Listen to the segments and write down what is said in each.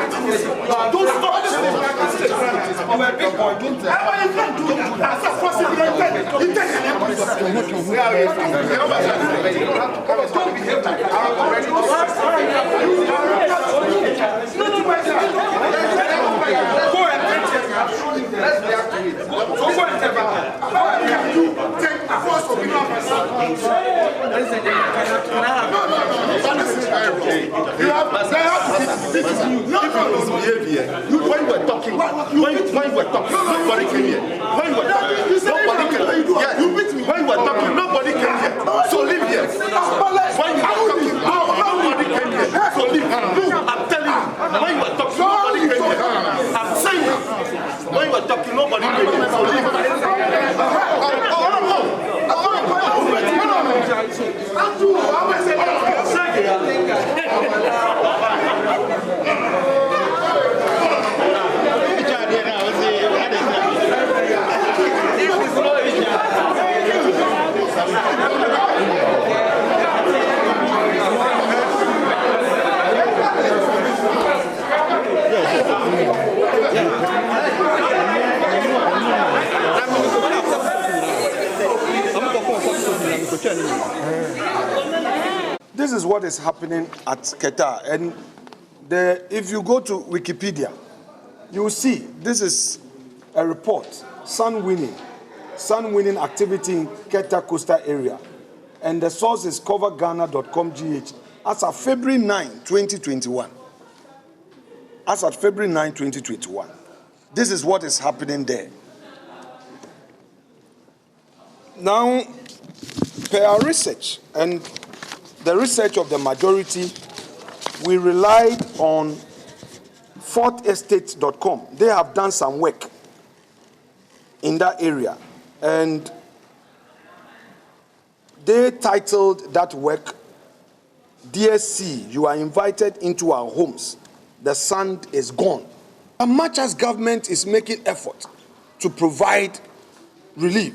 Don't stop this. You are a big boy. Don't tell. You can't do that. That's a possibility. You take an episode. Don't behave like that. Go and let's react to it. Go and take a force of No. You have when you were talking, nobody came here. When you were talking, nobody came here. Yes. When you were talking, nobody came here. So leave here. When you were talking, nobody came here. So leave here. I'm telling you, when you were talking, nobody came here. I'm saying it. When you were talking, nobody came here. So leave here. This is what is happening at Keta, and if you go to Wikipedia, you will see this is a report, sun winning activity in Keta coastal area, and the source is coverghana.com.gh as of February 9, 2021. As of February 9, 2021. This is what is happening there. Now, per our research and the research of the majority, we relied on fourthestate.com. They have done some work in that area, and they titled that work, "Dear Sea, you are invited into our homes. The sand is gone." And much as government is making effort to provide relief,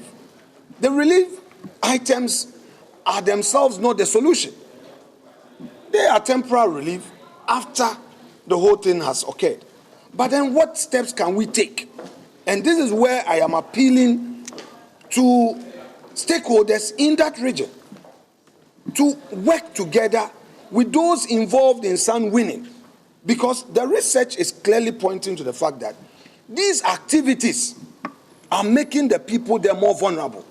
the relief items are themselves not the solution. They are temporary relief after the whole thing has occurred. But then what steps can we take? And this is where I am appealing to stakeholders in that region to work together with those involved in sand winning, because the research is clearly pointing to the fact that these activities are making the people there more vulnerable,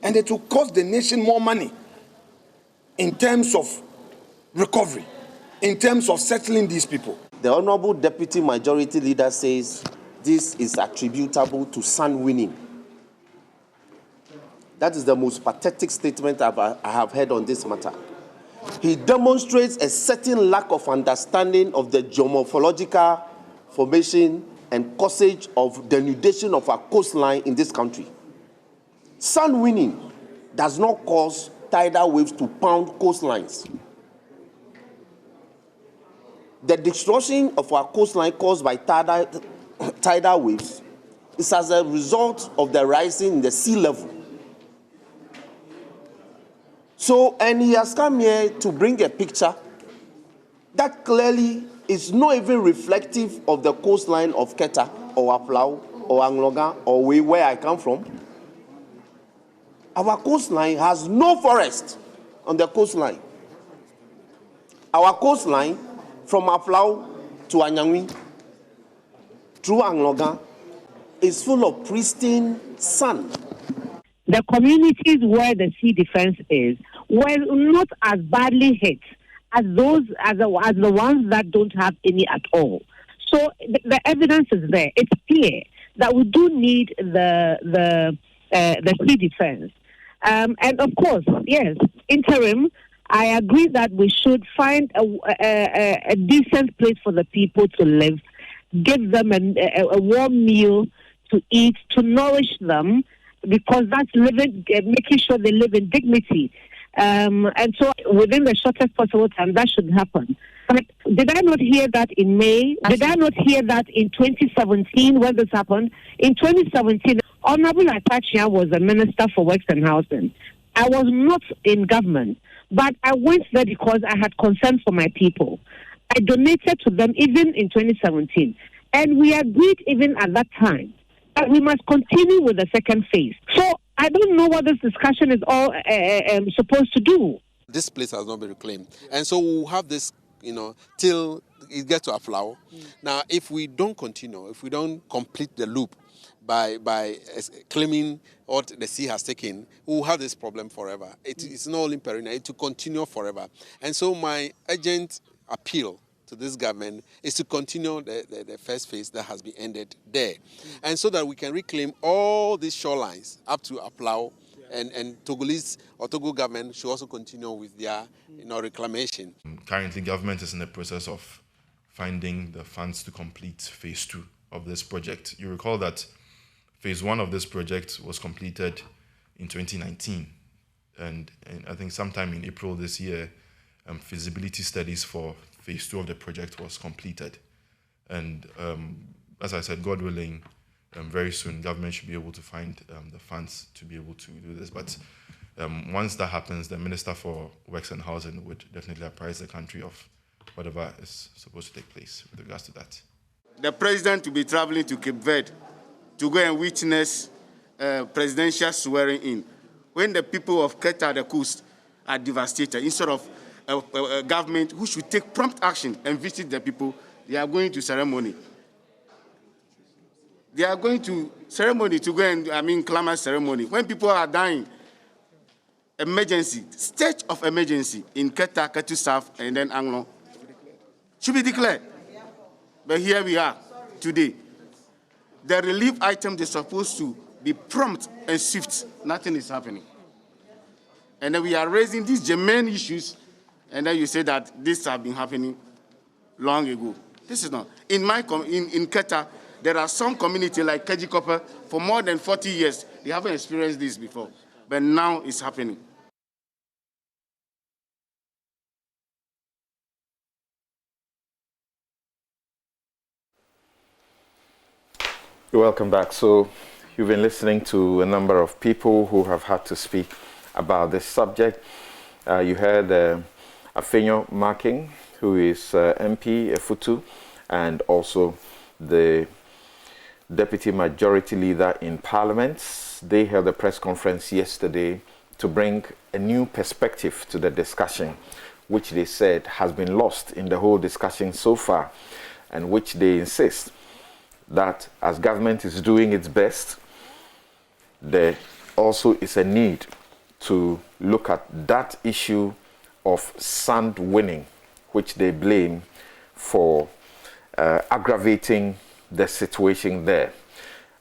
and it will cost the nation more money in terms of recovery, in terms of settling these people. The Honorable Deputy Majority Leader says this is attributable to sand winning. That is the most pathetic statement I have heard on this matter. He demonstrates a certain lack of understanding of the geomorphological formation and causage of denudation of our coastline in this country. Sand winning does not cause tidal waves to pound coastlines. The destruction of our coastline caused by tidal waves is as a result of the rising in the sea level. So, and he has come here to bring a picture that clearly is not even reflective of the coastline of Keta or Aplau or Angloga or where I come from. Our coastline has no forest on the coastline. Our coastline from Aplau to Anyangwi through Angloga is full of pristine sand. The communities where the sea defense is were not as badly hit as the ones that don't have any at all. So the evidence is there. It's clear that we do need the sea defense. And of course, yes, interim, I agree that we should find a decent place for the people to live, give them a warm meal to eat, to nourish them, because that's making sure they live in dignity. And so within the shortest possible time, that should happen. But did I not hear that in May? Did I not hear that in 2017 when this happened? In 2017, Honorable Atachia was the Minister for Works and Housing. I was not in government, but I went there because I had concern for my people. I donated to them even in 2017. And we agreed even at that time that we must continue with the second phase. So I don't know what this discussion is all supposed to do. This place has not been reclaimed. And so we'll have this, till it gets to a flower. Now, if we don't continue, if we don't complete the loop by claiming what the sea has taken, we'll have this problem forever. It's not only perennial, it will continue forever. And so my urgent appeal to this government is to continue the first phase that has been ended there. And so that we can reclaim all these shorelines up to Aplau, and Togolese or Togo government should also continue with their reclamation. Currently, government is in the process of finding the funds to complete phase 2 of this project. You recall that phase 1 of this project was completed in 2019. And I think sometime in April this year, feasibility studies for phase 2 of the project was completed. And as I said, God willing, very soon government should be able to find the funds to be able to do this. But once that happens, the Minister for Works and Housing would definitely apprise the country of whatever is supposed to take place with regards to that. The president will be traveling to Cape Verde to go and witness presidential swearing in. When the people of Keta, the coast, are devastated, instead of a government who should take prompt action and visit the people, they are going to ceremony. They are going to ceremony to go and, clamor ceremony. When people are dying, emergency, state of emergency in Keta, Ketu South, and then Anglon, should be declared. But here we are today. The relief items are supposed to be prompt and swift. Nothing is happening. And then we are raising these germane issues, and then you say that this has been happening long ago. This is not. In Keta, there are some communities like Kejikopa, for more than 40 years, they haven't experienced this before. But now it's happening. Welcome back. So you've been listening to a number of people who have had to speak about this subject. You heard Afenyo Marking, who is MP Efutu, and also the Deputy Majority Leader in Parliament. They held a press conference yesterday to bring a new perspective to the discussion, which they said has been lost in the whole discussion so far, and which they insist that as government is doing its best, there also is a need to look at that issue of sand winning, which they blame for aggravating the situation there.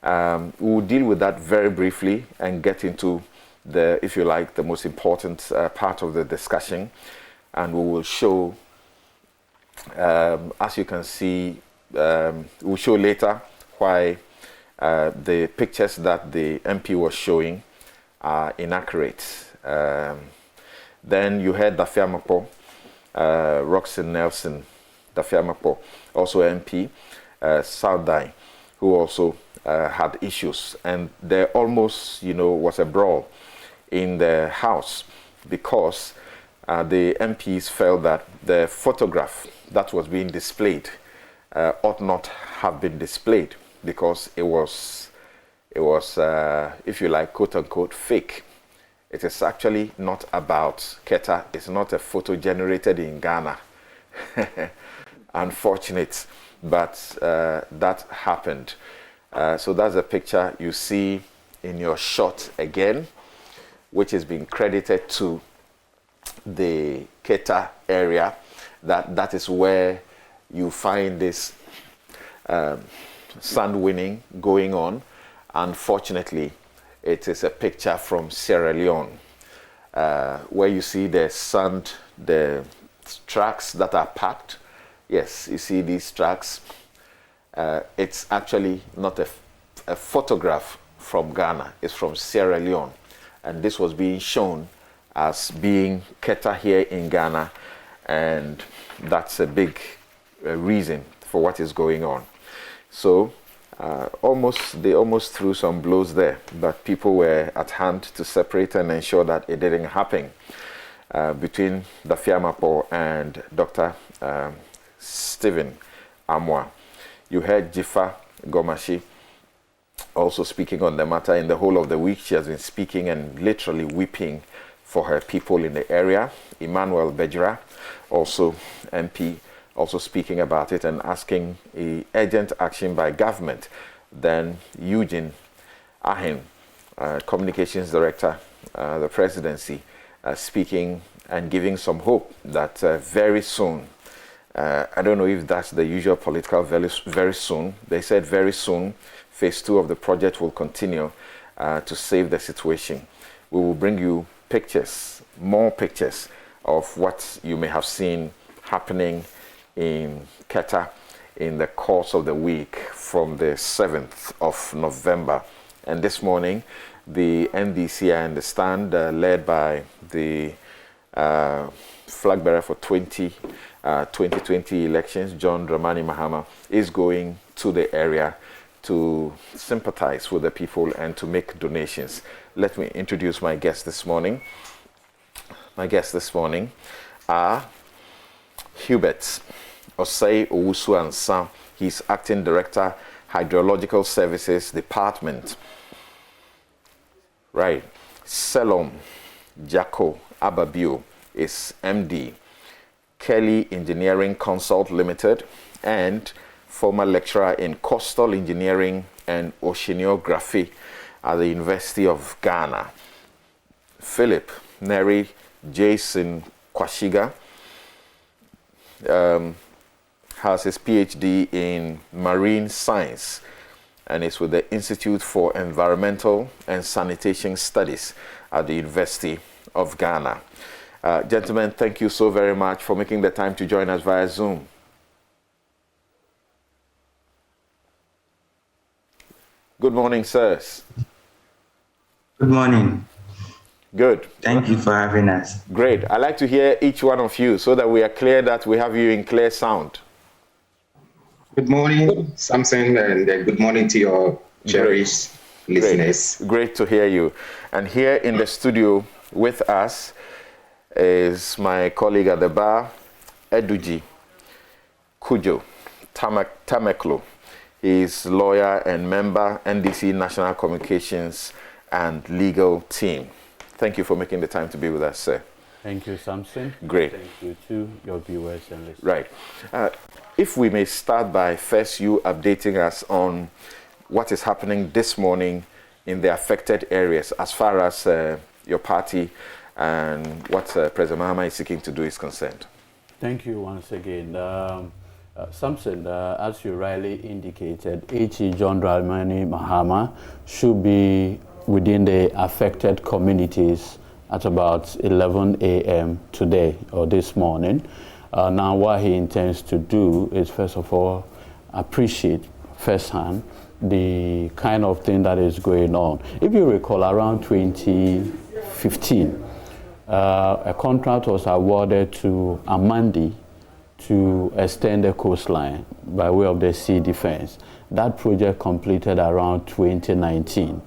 We will deal with that very briefly and get into the, if you like, the most important part of the discussion. And we will show, as you can see, we'll show later why the pictures that the MP was showing are inaccurate. Then you heard Dafiamapo, Roxanne Nelson, Dafiamapo, also MP, Saudai, who also had issues. And there almost, was a brawl in the House because the MPs felt that the photograph that was being displayed ought not have been displayed because it was, if you like, quote unquote, fake. It is actually not about Keta. It's not a photo generated in Ghana. Unfortunate, but that happened. So that's a picture you see in your shot again, which is being credited to the Keta area. That is where you find this sand winning going on. Unfortunately, it is a picture from Sierra Leone, where you see the sand, the trucks that are packed. Yes, you see these trucks. It's actually not a photograph from Ghana. It's from Sierra Leone. And this was being shown as being Keta here in Ghana. And that's a big reason for what is going on. So they almost threw some blows there, but people were at hand to separate and ensure that it didn't happen between Dafiamapo and Dr. Stephen Amwa. You heard Jifa Gomashi also speaking on the matter. In the whole of the week, she has been speaking and literally weeping for her people in the area. Emmanuel Bejra, also MP, also speaking about it and asking urgent action by government. Then Eugene Ahin, Communications Director, the presidency, speaking and giving some hope that very soon, I don't know if that's the usual political very soon, they said very soon, phase 2 of the project will continue to save the situation. We will bring you pictures, more pictures of what you may have seen happening in Keta in the course of the week from the 7th of November. And this morning, the NDC, I understand, led by the flag bearer for 2020 elections, John Dramani Mahama, is going to the area to sympathize with the people and to make donations. Let me introduce my guest this morning. My guests this morning are Hubert Osei Owusu-Ansah. He's Acting Director, Hydrological Services Department. Right. Selom Jacko Ababio is MD, Kelly Engineering Consult Limited, and former lecturer in Coastal Engineering and Oceanography at the University of Ghana. Philip Neri Jason Kwashiga has his PhD in Marine Science and is with the Institute for Environmental and Sanitation Studies at the University of Ghana. Gentlemen, thank you so very much for making the time to join us via Zoom. Good morning, sirs. Good morning. Good. Thank you for having us. Great. I'd like to hear each one of you so that we are clear that we have you in clear sound. Good morning, Samson, and good morning to your cherished listeners. Great to hear you. And here in the studio with us is my colleague at the bar, Eduji Kujo Tameklo. He's lawyer and member, NDC National Communications and Legal Team. Thank you for making the time to be with us, sir. Thank you, Samson. Great. Thank you to your viewers and listeners. Right. If we may start by first you updating us on what is happening this morning in the affected areas as far as your party and what President Mahama is seeking to do is concerned. Thank you once again. Samson, as you rightly indicated, H.E. John Dramani Mahama should be within the affected communities at about 11 a.m. today or this morning. Now, what he intends to do is, first of all, appreciate firsthand the kind of thing that is going on. If you recall, around 2015, a contract was awarded to Amandi to extend the coastline by way of the sea defense. That project completed around 2019.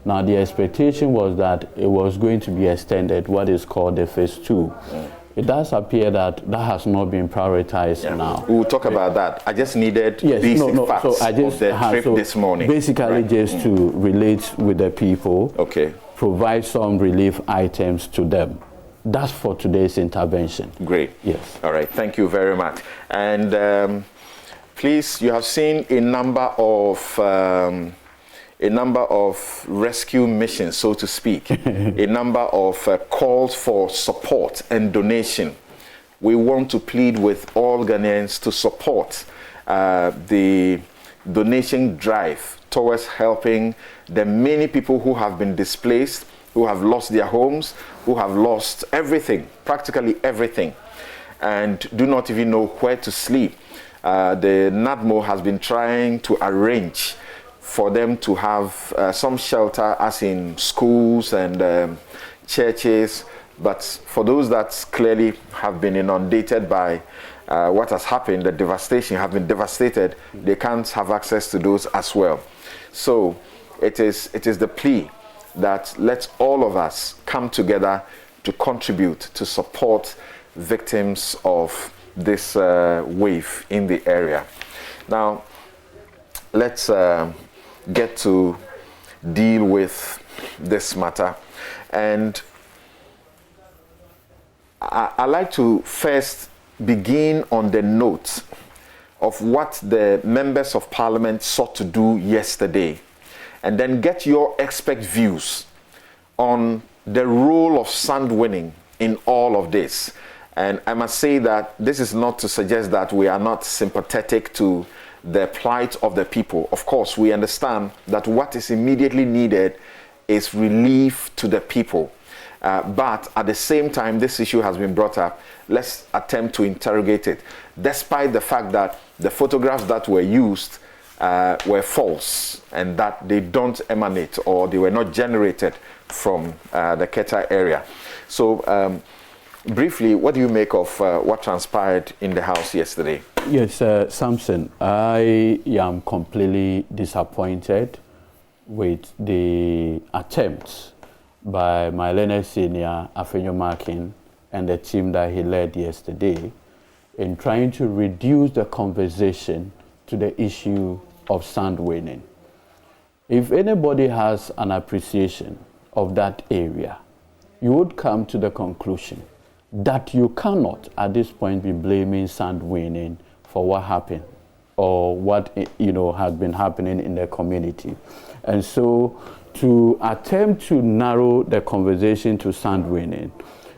Now, the expectation was that it was going to be extended, what is called the phase 2. It does appear that that has not been prioritized now. We'll talk about that. I just needed basic facts of the trip this morning. Basically, just to relate with the people, provide some relief items to them. That's for today's intervention. Great. Yes. All right. Thank you very much. And please, you have seen a number of rescue missions, so to speak, a number of calls for support and donation. We want to plead with all Ghanaians to support the donation drive towards helping the many people who have been displaced, who have lost their homes, who have lost everything, practically everything, and do not even know where to sleep. The NADMO has been trying to arrange for them to have some shelter, as in schools and churches. But for those that clearly have been inundated by what has happened, the devastation, have been devastated, they can't have access to those as well. So it is the plea that let's all of us come together to contribute to support victims of this wave in the area. Now, let's get to deal with this matter. And I'd like to first begin on the note of what the members of parliament sought to do yesterday, and then get your expert views on the role of sand winning in all of this. And I must say that this is not to suggest that we are not sympathetic to the plight of the people. Of course, we understand that what is immediately needed is relief to the people. But at the same time, this issue has been brought up. Let's attempt to interrogate it, despite the fact that the photographs that were used were false and that they don't emanate, or they were not generated from the Keta area. So briefly, what do you make of what transpired in the House yesterday? Yes, Samson, I am completely disappointed with the attempts by my learned senior, Afenyo Markin, and the team that he led yesterday in trying to reduce the conversation to the issue of sand winning. If anybody has an appreciation of that area, you would come to the conclusion that you cannot at this point be blaming sand winning for what happened or what has been happening in the community. And so to attempt to narrow the conversation to sand winning,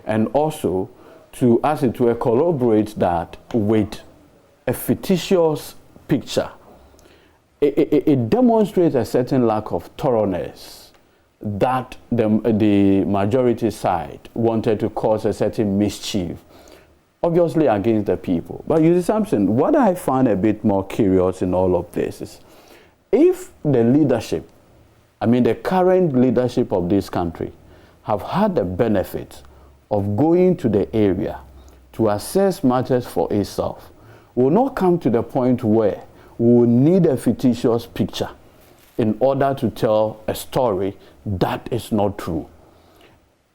and also to, as it were, corroborate that with a fictitious picture, it demonstrates a certain lack of thoroughness that the majority side wanted to cause a certain mischief, obviously against the people. But you see, Samson, what I find a bit more curious in all of this is, if the leadership, the current leadership of this country, have had the benefit of going to the area to assess matters for itself, will not come to the point where we will need a fictitious picture in order to tell a story that is not true.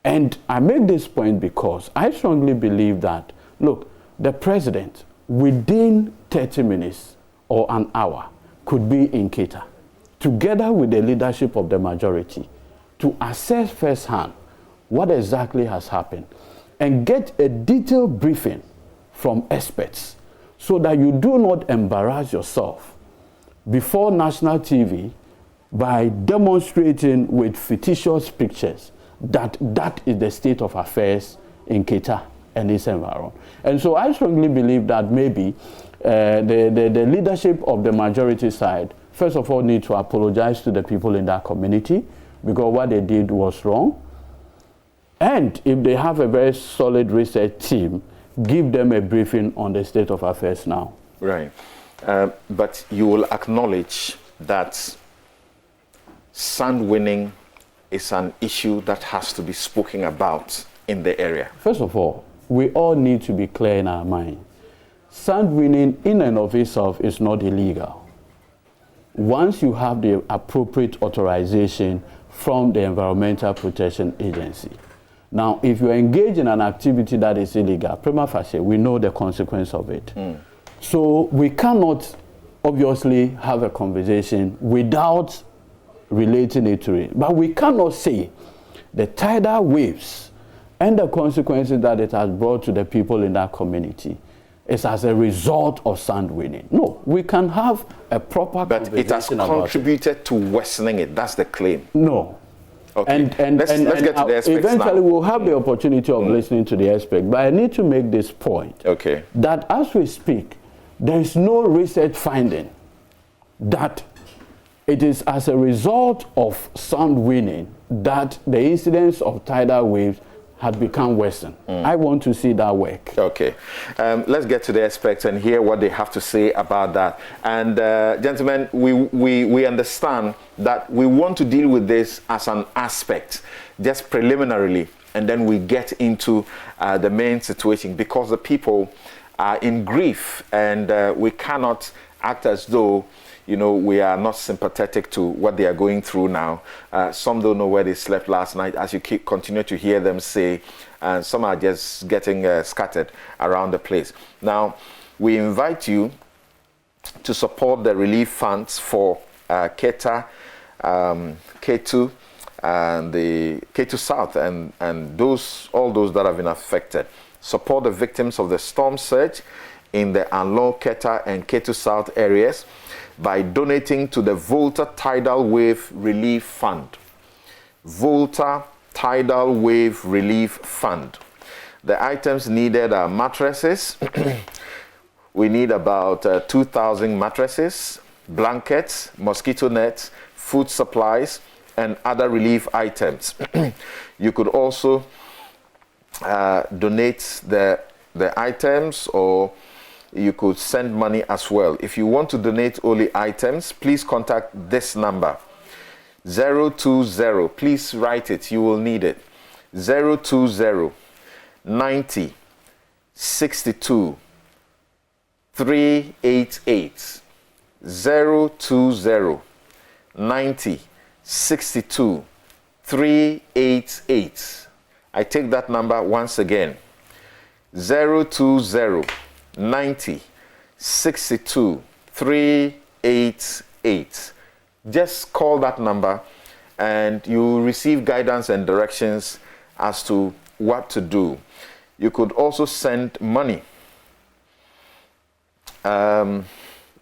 And I make this point because I strongly believe that, look, the president within 30 minutes or an hour could be in Keta, together with the leadership of the majority, to assess firsthand what exactly has happened and get a detailed briefing from experts so that you do not embarrass yourself before national TV by demonstrating with fictitious pictures that that is the state of affairs in Keta and its environment. And so I strongly believe that maybe the leadership of the majority side, first of all, need to apologize to the people in that community because what they did was wrong. And if they have a very solid research team, give them a briefing on the state of affairs now. Right. But you will acknowledge that sand winning is an issue that has to be spoken about in the area. First of all, we all need to be clear in our mind. Sand winning in and of itself is not illegal. Once you have the appropriate authorization from the Environmental Protection Agency. Now, if you engage in an activity that is illegal, prima facie, we know the consequence of it. So we cannot obviously have a conversation without relating it to it. But we cannot say the tidal waves and the consequences that it has brought to the people in that community is as a result of sand winning. No, we can have a proper conversation. But it has contributed to worsening it. That's the claim. No. Okay. And let's get to the experts eventually now. We'll have the opportunity of listening to the expert. But I need to make this point. Okay. That as we speak, there is no research finding that it is as a result of sand winning that the incidence of tidal waves had become worsened. I want to see that work. Okay. Let's get to the experts and hear what they have to say about that. And gentlemen, we understand that we want to deal with this as an aspect, just preliminarily, and then we get into the main situation because the people are in grief and we cannot act as though we are not sympathetic to what they are going through now. Some don't know where they slept last night, as you continue to hear them say, and some are just getting scattered around the place. Now, we invite you to support the relief funds for Keta, K2, and the K2 South, and all those that have been affected. Support the victims of the storm surge in the Anlon, Keta, and K2 South areas by donating to the Volta Tidal Wave Relief Fund. Volta Tidal Wave Relief Fund. The items needed are mattresses. We need about 2,000 mattresses, blankets, mosquito nets, food supplies, and other relief items. You could also donate the items, or you could send money as well. If you want to donate only items, please contact this number, 020. Please write it, you will need it. 020 90 62 388. 020 90 62 388. I take that number once again, 020 90 62 388. Just call that number and you will receive guidance and directions as to what to do. You could also send money.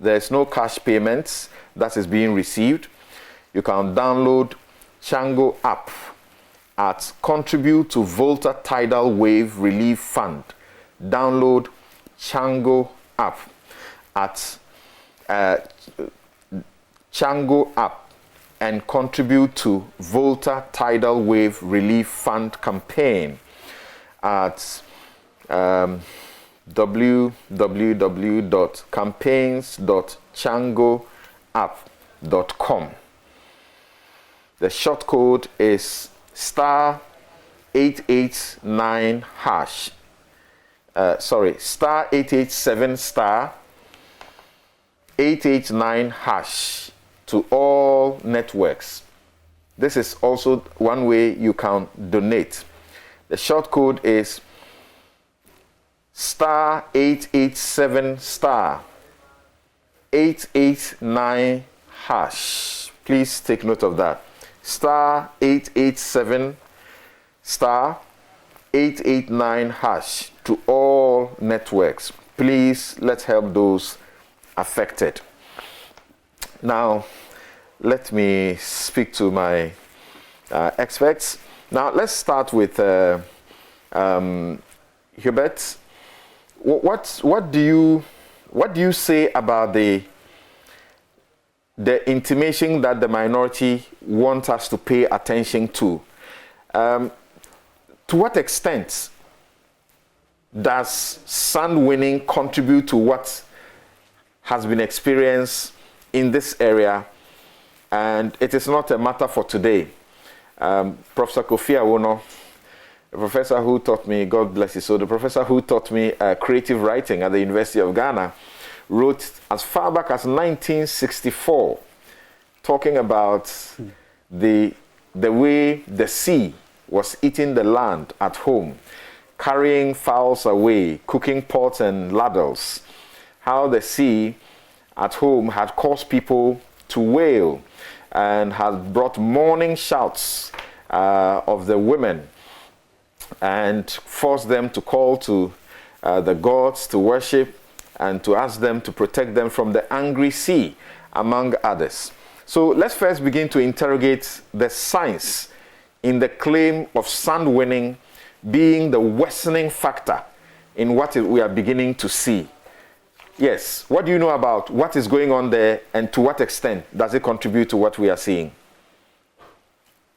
There's no cash payments that is being received. You can download Chango app at Contribute to Volta Tidal Wave Relief Fund. Download Chango app at Chango app and contribute to Volta Tidal Wave Relief Fund campaign at www.campaigns.changoapp.com. The short code is star 889 hash. Star 887 star 889 hash to all networks. This is also one way you can donate. The short code is star 887 star 889 hash. Please take note of that. Star 887 star 889 hash to all networks. Please, let's help those affected. Now, let me speak to my experts. Now, let's start with Hubert. What do you say about the intimation that the minority want us to pay attention to? To what extent does sand winning contribute to what has been experienced in this area? And it is not a matter for today. Professor Kofi Awono, the professor who taught me, God bless you, so the professor who taught me creative writing at the University of Ghana, wrote as far back as 1964, talking about the way the sea was eating the land at home, carrying fowls away, cooking pots and ladles, how the sea at home had caused people to wail and had brought mourning shouts of the women and forced them to call to the gods to worship and to ask them to protect them from the angry sea, among others. So let's first begin to interrogate the science in the claim of sand winning being the worsening factor in what we are beginning to see. Yes, what do you know about what is going on there, and to what extent does it contribute to what we are seeing?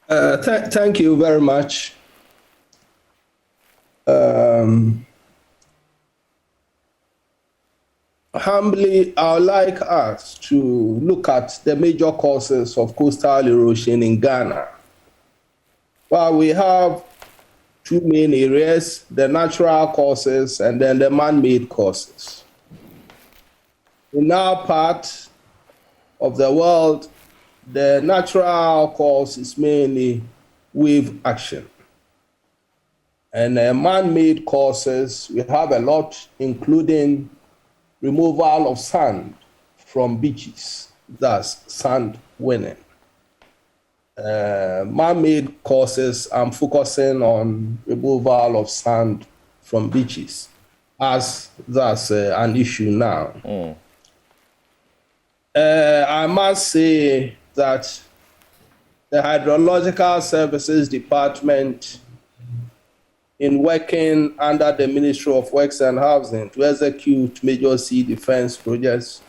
Thank you very much. Humbly, I would like us to look at the major causes of coastal erosion in Ghana. Well, we have two main areas, the natural causes and then the man-made causes. In our part of the world, the natural cause is mainly wave action. And man-made causes, we have a lot, including removal of sand from beaches, thus sand winning. Man-made causes, I'm focusing on removal of sand from beaches, as that's an issue now. I must say that the Hydrological Services Department, in working under the Ministry of Works and Housing to execute major sea defense projects,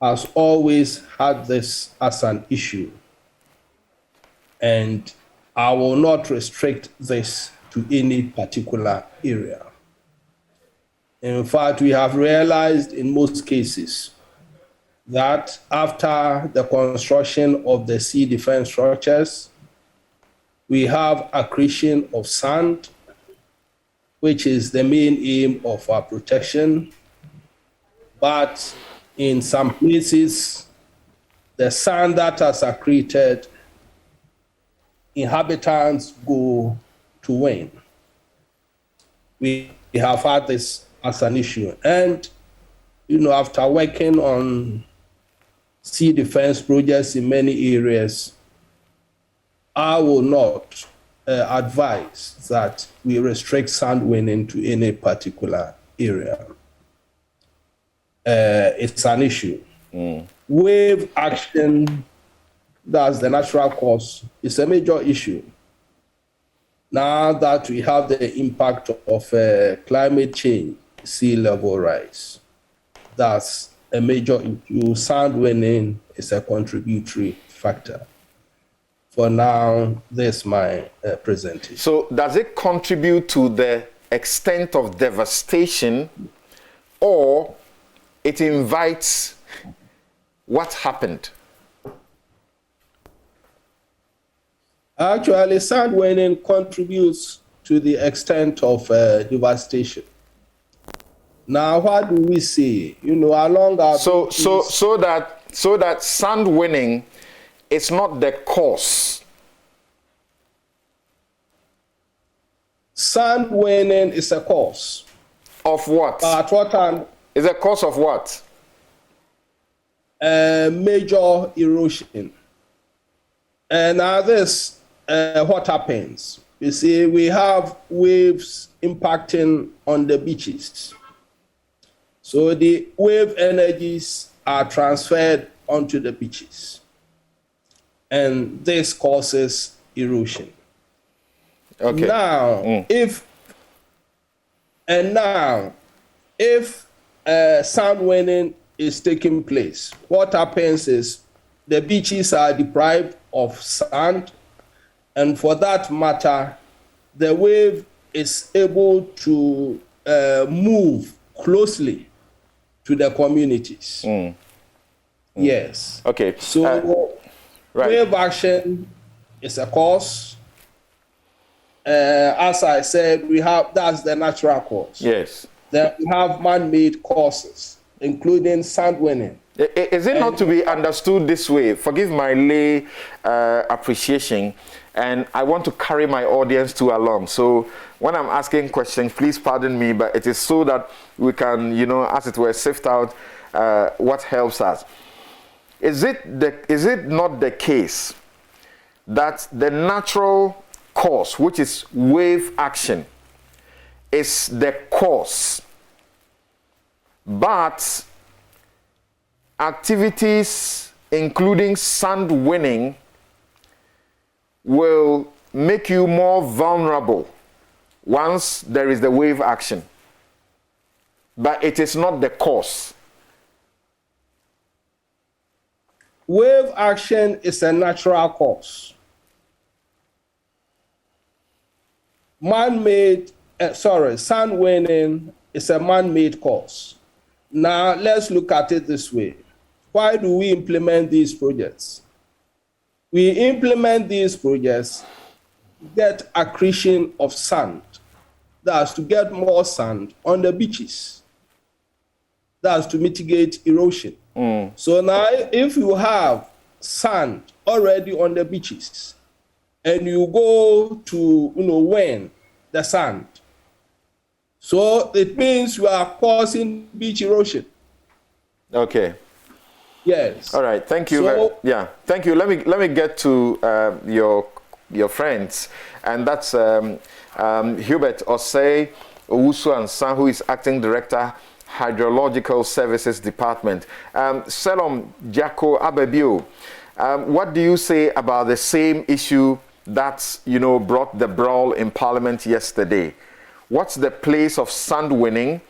has always had this as an issue. And I will not restrict this to any particular area. In fact, we have realized in most cases that after the construction of the sea defense structures, we have accretion of sand, which is the main aim of our protection. But in some places, the sand that has accreted, inhabitants go to wane. We have had this as an issue. And, after working on sea defense projects in many areas, I will not advise that we restrict sand winning to any particular area. It's an issue. Wave action, that's the natural cause, is a major issue. Now that we have the impact of climate change, sea level rise, that's a major issue. Sand winning is a contributory factor. For now, this is my presentation. So does it contribute to the extent of devastation, or it invites what happened? Actually, sand winning contributes to the extent of devastation. Now, what do we see? Along our so that sand winning is not the cause. Sand winning is a cause. Of what? At what time? Is a cause of what? Major erosion. And now this, what happens? You see, we have waves impacting on the beaches. So the wave energies are transferred onto the beaches. And this causes erosion. Okay. Now, if sand winning is taking place, what happens is the beaches are deprived of sand, and for that matter, the wave is able to move closely to the communities. Yes. Okay. So wave action is a cause. As I said, that's the natural cause. Yes. Then we have man-made causes, including sand winning. Is it not to be understood this way? Forgive my lay appreciation, and I want to carry my audience to along. So when I'm asking questions, please pardon me, but it is so that we can, as it were, sift out what helps us. Is it not the case that the natural cause, which is wave action, is the cause, but activities including sand winning will make you more vulnerable once there is the wave action, but it is not the cause? Wave action is a natural cause. Sand winning is a man-made cause. Now, let's look at it this way. Why do we implement these projects? We implement these projects to get accretion of sand. That's to get more sand on the beaches. That's to mitigate erosion. So now, if you have sand already on the beaches, and you go to, wen the sand, so it means you are causing beach erosion. Okay. Yes. All right. Thank you. So, Thank you. Let me get to your friends, and that's Hubert Osei Owusu and San, who is acting director, Hydrological Services Department. Selom Jacko Abebio, what do you say about the same issue that brought the brawl in Parliament yesterday? What's the place of sand winning?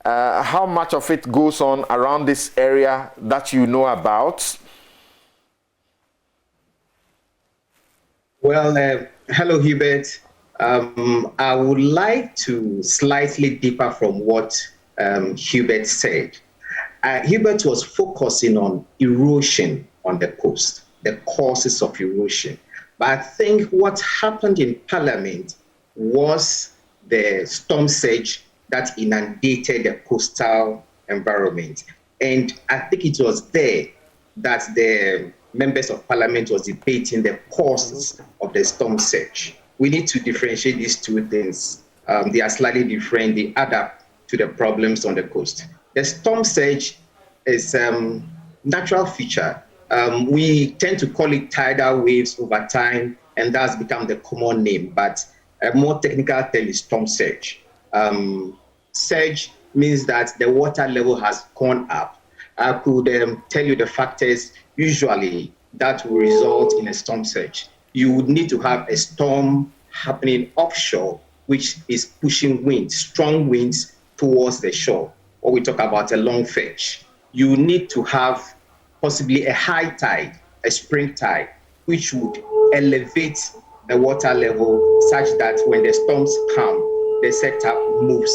How much of it goes on around this area that you know about? Well, hello, Hubert. I would like to slightly differ from what Hubert said. Hubert was focusing on erosion on the coast, the causes of erosion. But I think what happened in Parliament was the storm surge that inundated the coastal environment. And I think it was there that the members of Parliament was debating the causes of the storm surge. We need to differentiate these two things. They are slightly different. They add up to the problems on the coast. The storm surge is a natural feature. We tend to call it tidal waves over time, and that's become the common name. But a more technical term is storm surge. Surge means that the water level has gone up. I could tell you the factors usually that will result in a storm surge. You would need to have a storm happening offshore, which is pushing winds, strong winds towards the shore, or we talk about a long fetch. You need to have possibly a high tide, a spring tide, which would elevate the water level such that when the storms come, the sector moves.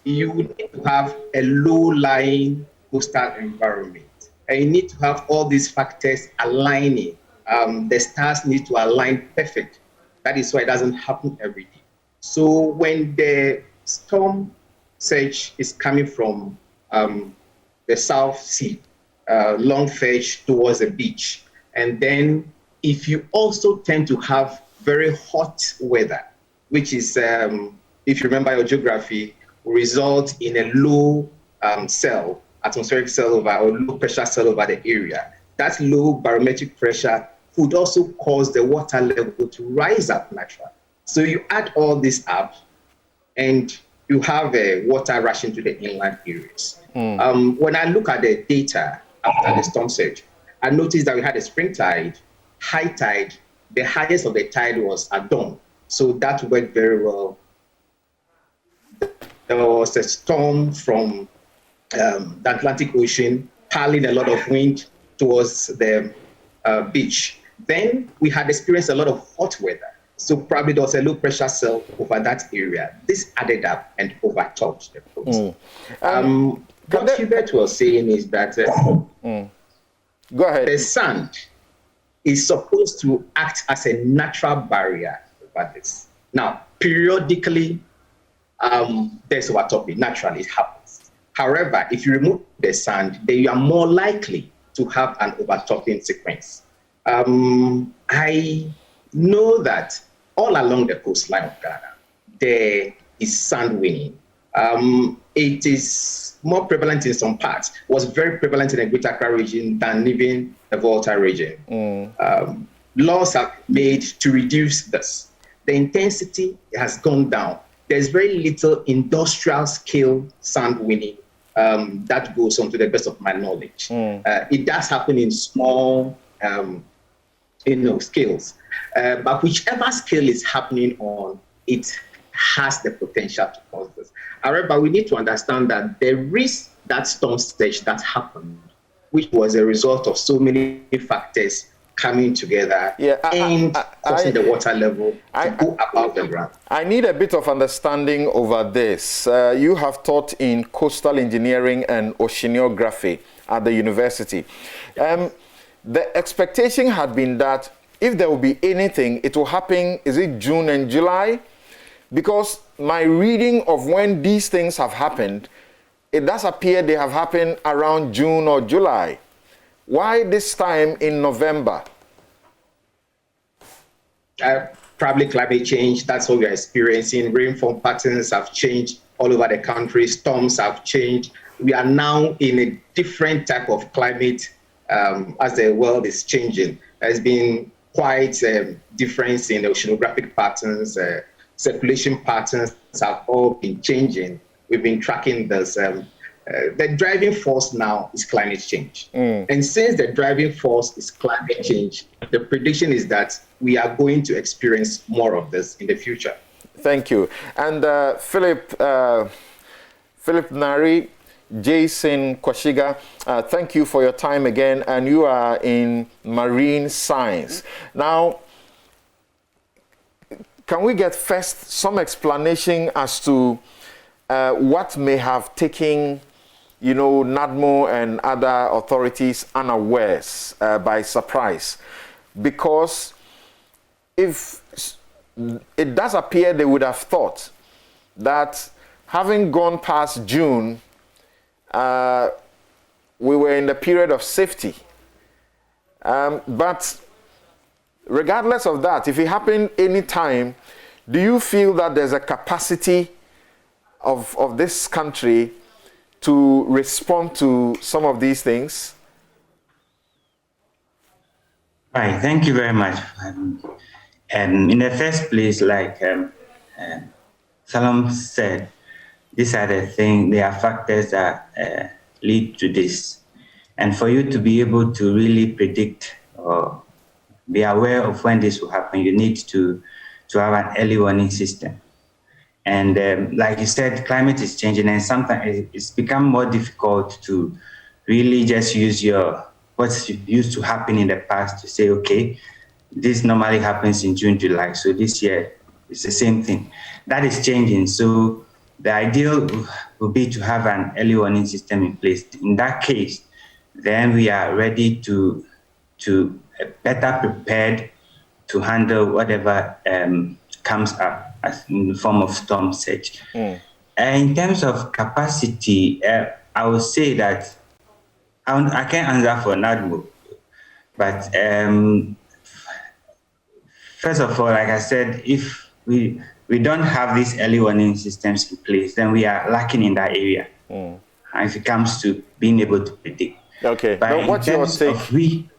You would need to have a low-lying coastal environment. And you need to have all these factors aligning. The stars need to align perfect. That is why it doesn't happen every day. So when the storm surge is coming from the South Sea, long fetch towards the beach, and then if you also tend to have very hot weather, which is, if you remember your geography, will result in a low cell, atmospheric cell over, or low pressure cell over the area. That low barometric pressure could also cause the water level to rise up naturally. So you add all this up, and you have water rushing to the inland areas. When I look at the data after the storm surge, I noticed that we had a spring tide, high tide. The highest of the tide was at dawn. So that worked very well. There was a storm from the Atlantic Ocean, piling a lot of wind towards the beach. Then we had experienced a lot of hot weather. So probably there was a low pressure cell over that area. This added up and overtopped the coast. What Hubert was saying is that Go ahead. The sand is supposed to act as a natural barrier over this. Now, periodically, there's overtopping. Naturally, it happens. However, if you remove the sand, then you are more likely to have an overtopping sequence. I know that all along the coastline of Ghana, there is sand winning. It is more prevalent in some parts. It was very prevalent in the Greater Accra region than even the Volta region. Laws have made to reduce this. The intensity has gone down. There's very little industrial scale sand winning that goes on, to the best of my knowledge. It does happen in small scales. But whichever scale is happening on, it has the potential to cause this. However, we need to understand that there is that storm surge that happened, which was a result of so many factors coming together and causing the water level to go above the ground. I need a bit of understanding over this. You have taught in coastal engineering and oceanography at the university. The expectation had been that if there will be anything, it will happen, is it June and July? Because my reading of when these things have happened it does appear they have happened around June or July. Why this time in November? Probably climate change. That's what we are experiencing. Rainfall patterns have changed all over the country. Storms have changed. We are now in a different type of climate as the world is changing. There's been quite a difference in oceanographic patterns. Circulation patterns have all been changing. We've been tracking this. The driving force now is climate change. And since the driving force is climate change, the prediction is that we are going to experience more of this in the future. Thank you. And Philip Nari, Jason Kwashiga, thank you for your time again. And you are in marine science. Now, can we get first some explanation as to what may have taken, NADMO and other authorities unawares by surprise? Because if it does appear they would have thought that having gone past June, we were in the period of safety. But regardless of that, if it happened any time, do you feel that there's a capacity of this country to respond to some of these things? Right, thank you very much. In the first place, like Salom said, these are there are factors that lead to this. And for you to be able to really predict or be aware of when this will happen, you need to have an early warning system. And like you said, climate is changing, and sometimes it's become more difficult to really just use what's used to happen in the past to say, okay, this normally happens in June, July, so this year it's the same thing. That is changing. So the ideal would be to have an early warning system in place. In that case, then we are ready to better prepared to handle whatever comes up as in the form of storm surge. In terms of capacity, I would say that I can't answer for NADMO, but first of all, like I said, if we don't have these early warning systems in place, then we are lacking in that area. If it comes to being able to predict. Okay. Now, what's your take?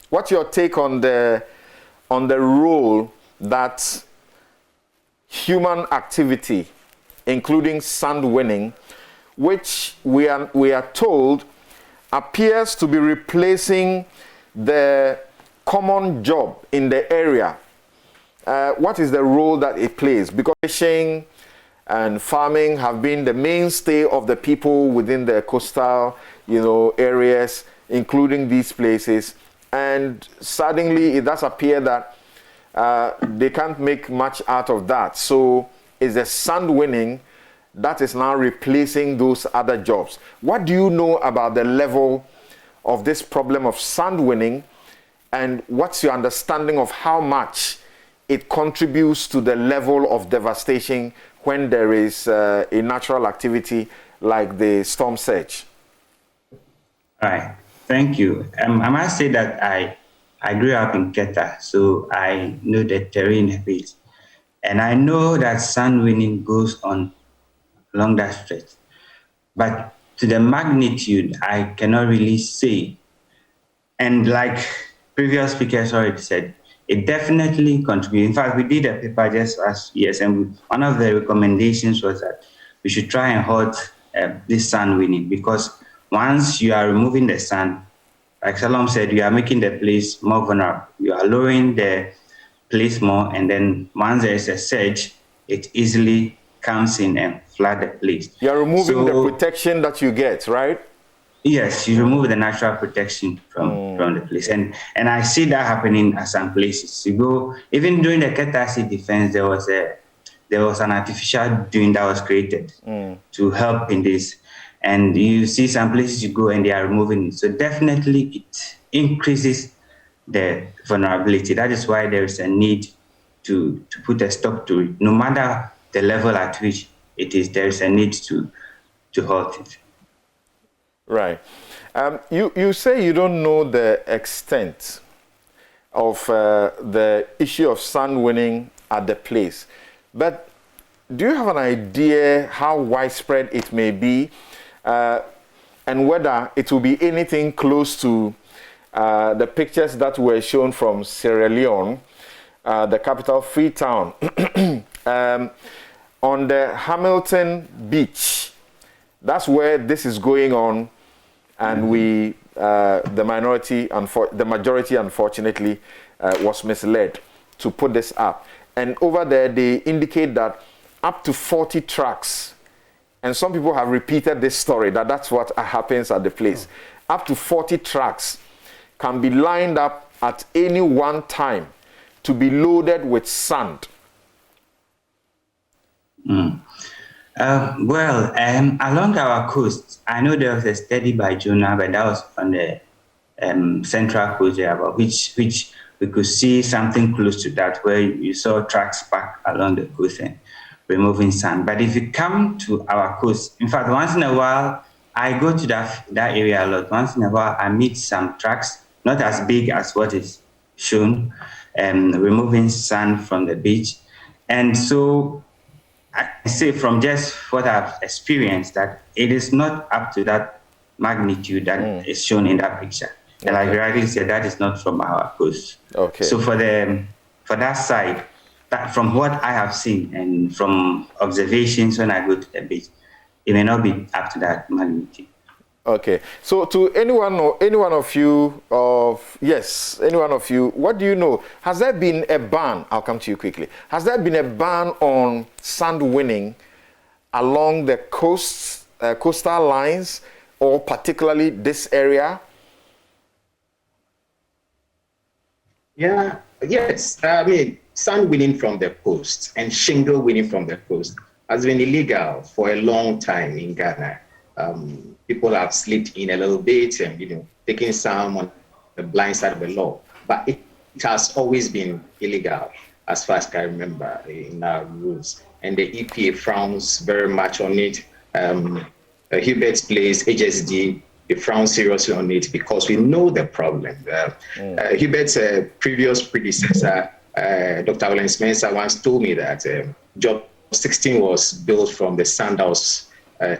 What's your take on the role that human activity, including sand winning, which we are told appears to be replacing the common job in the area? What is the role that it plays? Because fishing and farming have been the mainstay of the people within the coastal, areas, including these places. And suddenly it does appear that they can't make much out of that. So it's the sand winning that is now replacing those other jobs. What do you know about the level of this problem of sand winning, and what's your understanding of how much it contributes to the level of devastation when there is a natural activity like the storm surge? All right, thank you. I must say that I grew up in Keta, so I know the terrain a bit. And I know that sand winning goes on along that stretch. But to the magnitude, I cannot really say. And like previous speakers already said, it definitely contributes. In fact, we did a paper just last year, and one of the recommendations was that we should try and halt this sand winning, because once you are removing the sand, like Salom said, you are making the place more vulnerable. You are lowering the place more, and then once there is a surge, it easily comes in and flood the place. You are removing the protection that you get, right? Yes, you remove the natural protection from the place. And I see that happening at some places. You go, even during the Keta Sea defense, there was an artificial dune that was created to help in this. And you see some places you go and they are removing it. So definitely it increases the vulnerability. That is why there is a need to put a stop to it. No matter the level at which it is, there is a need to halt it. Right. You say you don't know the extent of the issue of sand winning at the place, but do you have an idea how widespread it may be, and whether it will be anything close to the pictures that were shown from Sierra Leone, the capital Freetown, on the Hamilton Beach? That's where this is going on, and the majority, unfortunately, was misled to put this up. And over there, they indicate that up to 40 trucks, and some people have repeated this story, that's what happens at the place. Up to 40 trucks can be lined up at any one time to be loaded with sand. Along our coast, I know there was a study by Jonah, but that was on the central coast area, which we could see something close to that, where you saw trucks parked along the coast and removing sand. But if you come to our coast, in fact, once in a while, I go to that area a lot. Once in a while, I meet some trucks, not as big as what is shown, removing sand from the beach. And so I say from just what I've experienced that it is not up to that magnitude that is shown in that picture. And like rightly said, that is not from our coast. Okay. So for that side, from what I have seen and from observations when I go to the beach, it may not be up to that magnitude. Okay. So to any one of you, what do you know? Has there been a ban? I'll come to you quickly. Has there been a ban on sand winning along the coastal lines, or particularly this area? Yeah. Yes. I mean, sand winning from the coast and shingle winning from the coast has been illegal for a long time in Ghana. People have slipped in a little bit and, taking some on the blind side of the law. But it has always been illegal, as far as I remember, in our rules. And the EPA frowns very much on it. Hubert's place, HSD, they frown seriously on it because we know the problem. Hubert's previous predecessor, Dr. Williams Mensah, once told me that Job 16 was built from the sand that was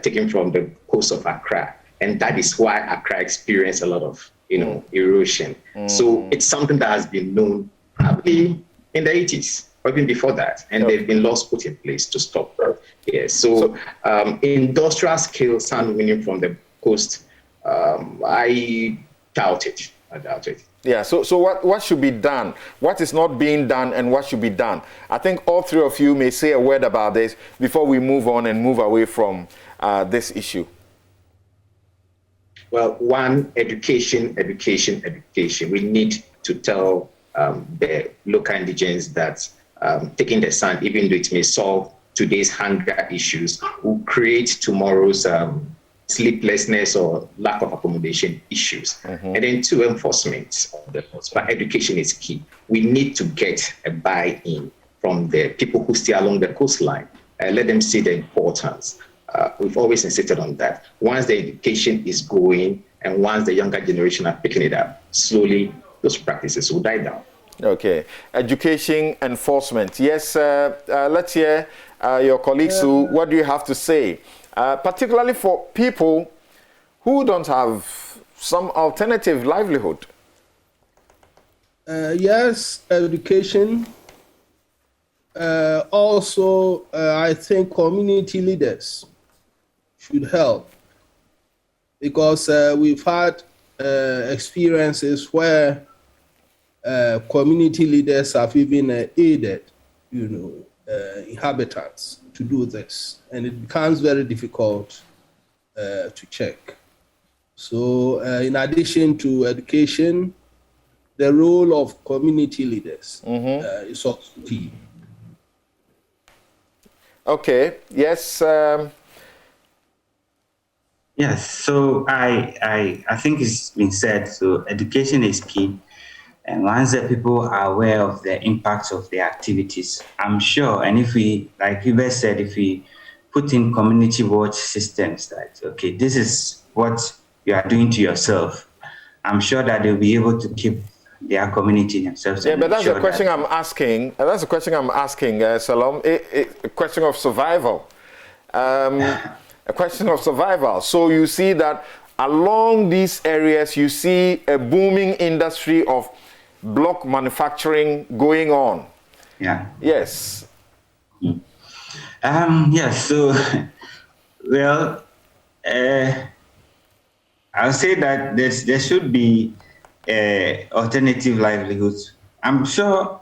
taken from the coast of Accra. And that is why Accra experienced a lot of, erosion. So it's something that has been known probably in the 80s, or even before that. And there have been laws put in place to stop that. Yeah, so industrial scale sand winning from the coast, I doubt it. Yeah, so what should be done? What is not being done and what should be done? I think all three of you may say a word about this before we move on and move away from this issue. Well, one, education. We need to tell the local indigents that taking the sand, even though it may solve today's hunger issues, will create tomorrow's sleeplessness or lack of accommodation issues. And then two, enforcement of the laws. But education is key. We need to get a buy-in from the people who stay along the coastline. Let them see the importance. We've always insisted on that. Once the education is going and once the younger generation are picking it up, slowly those practices will die down. Okay. Education, enforcement. Yes, let's hear your colleagues. What do you have to say? Particularly for people who don't have some alternative livelihood. Yes, education. Also, I think community leaders should help, because we've had experiences where community leaders have even aided, inhabitants to do this, and it becomes very difficult to check. So in addition to education, the role of community leaders is also key. Okay, yes. Yes, so I think it's been said, so education is key. And once the people are aware of the impacts of their activities, I'm sure, and if we, like Hubert said, if we put in community watch systems that, okay, this is what you are doing to yourself, I'm sure that they'll be able to keep their community themselves. Yeah, but that's the question I'm asking. That's the question I'm asking, Salom. A question of survival. A question of survival. So you see that along these areas, you see a booming industry of block manufacturing going on. Yeah. Yes. Yes. So, well, I'll say that there should be alternative livelihoods. I'm sure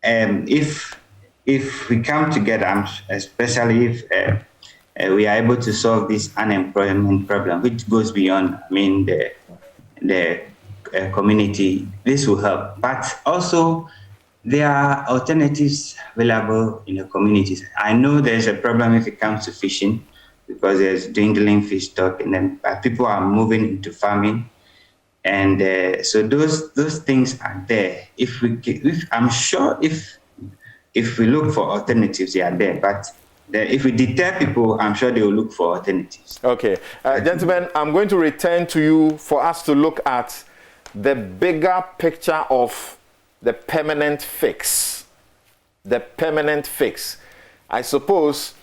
if we come together, especially if we are able to solve this unemployment problem, which goes beyond, the community, this will help. But also, there are alternatives available in the communities. I know there's a problem if it comes to fishing, because there's dwindling fish stock, and then people are moving into farming, and so those things are there. I'm sure if we look for alternatives, they are there. But if we deter people, I'm sure they will look for alternatives. Okay, gentlemen, I'm going to return to you for us to look at the bigger picture of the permanent fix. The permanent fix. I suppose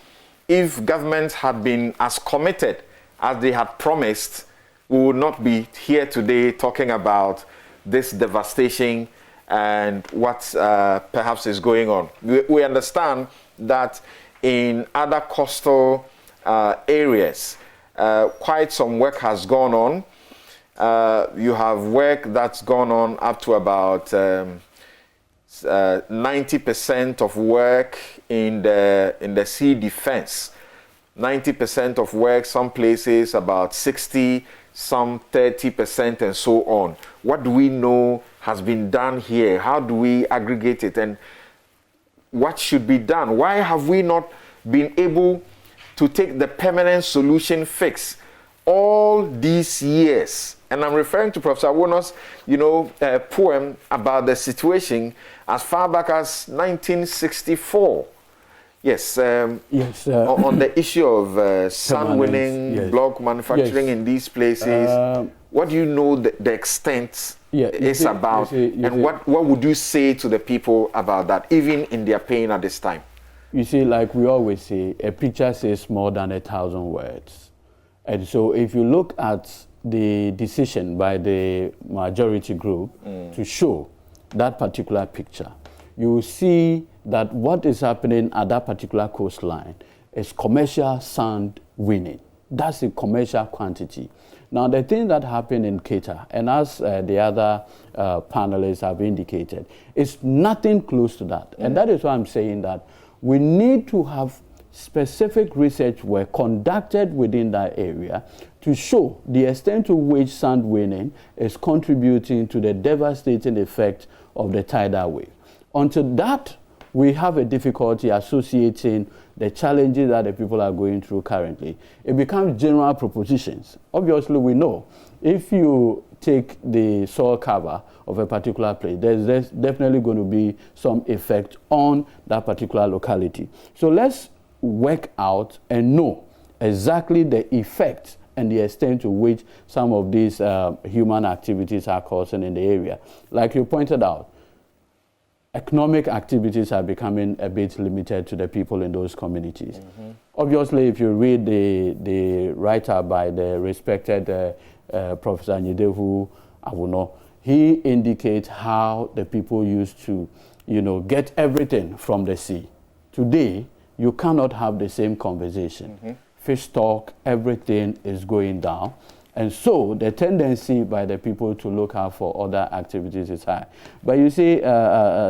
if government had been as committed as they had promised, we would not be here today talking about this devastation and what perhaps is going on. We understand that in other coastal areas, quite some work has gone on. You have work that's gone on up to about 90% of work in the sea defense. 90% of work, some places about 60%, some 30%, and so on. What do we know has been done here? How do we aggregate it? And what should be done? Why have we not been able to take the permanent solution fix all these years? And I'm referring to Professor Awono's, poem about the situation as far back as 1964. Yes, on the issue of sand-winning, block manufacturing in these places. What do you know the extent is about? And what would you say to the people about that, even in their pain at this time? You see, like we always say, a picture says more than 1,000 words. And so if you look at the decision by the majority group to show that particular picture, you will see that what is happening at that particular coastline is commercial sand winning. That's the commercial quantity. Now, the thing that happened in Keta, and as the other panelists have indicated, is nothing close to that. And that is why I'm saying that we need to have specific research work conducted within that area to show the extent to which sand winning is contributing to the devastating effect of the tidal wave. Until that, we have a difficulty associating the challenges that the people are going through currently. It becomes general propositions. Obviously, we know if you take the soil cover of a particular place, there's definitely going to be some effect on that particular locality. So let's work out and know exactly the effect and the extent to which some of these human activities are causing in the area. Like you pointed out, economic activities are becoming a bit limited to the people in those communities. Obviously, if you read the write-up by the respected Professor Nyidehu Awono, he indicates how the people used to, get everything from the sea. Today, you cannot have the same conversation. Fish stock, everything is going down. And so the tendency by the people to look out for other activities is high. But you see,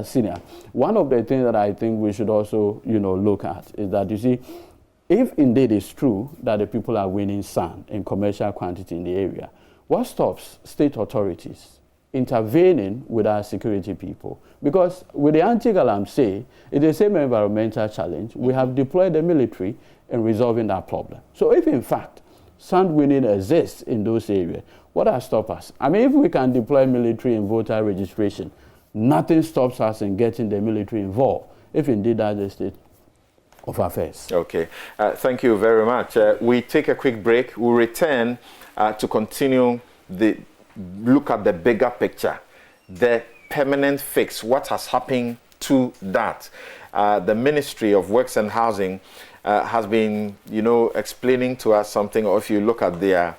Senior, one of the things that I think we should also, look at is that, you see, if indeed it's true that the people are winning sand in commercial quantity in the area, what stops state authorities intervening with our security people? Because with the anti-galamsey, it's the same environmental challenge. We have deployed the military in resolving that problem. So if in fact sand winning exists in those areas, what has stopped us? I mean, if we can deploy military in voter registration, nothing stops us in getting the military involved, if indeed that's the state of affairs. Okay, thank you very much. We take a quick break. We'll return to continue look at the bigger picture, the permanent fix, what has happened to that. The Ministry of Works and Housing has been, explaining to us something, or if you look at their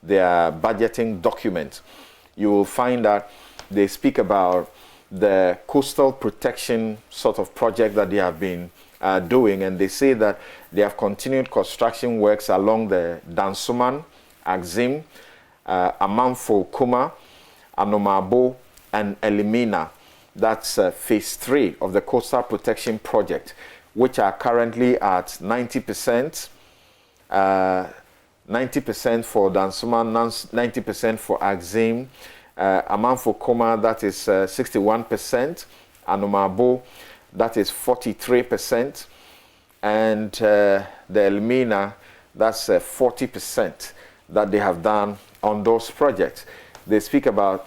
budgeting document, you will find that they speak about the coastal protection sort of project that they have been doing, and they say that they have continued construction works along the Dansoman, Axim, Amanfo, Kuma, Anomabo, and Elimina. That's phase 3 of the coastal protection project, which are currently at 90%, 90% for Dansoman, 90% for Axim, Amanfo, Kuma, that is 61%, Anomabo, that is 43%, and the Elimina, that's 40% that they have done on those projects. They speak about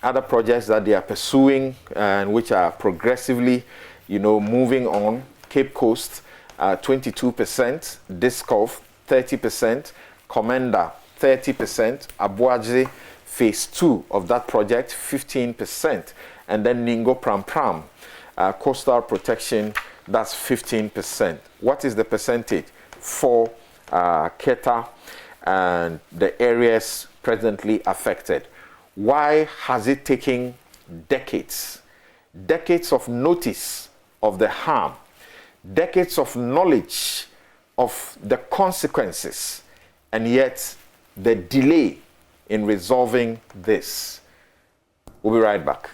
other projects that they are pursuing and which are progressively, moving on. Cape Coast, 22%, Discov, 30%, Commander, 30%, Abuaji, phase 2 of that project, 15%, and then Ningo Pram Pram, coastal protection, that's 15%. What is the percentage for Keta and the areas presently affected? Why has it taken decades? Decades of notice of the harm, decades of knowledge of the consequences, and yet the delay in resolving this. We'll be right back.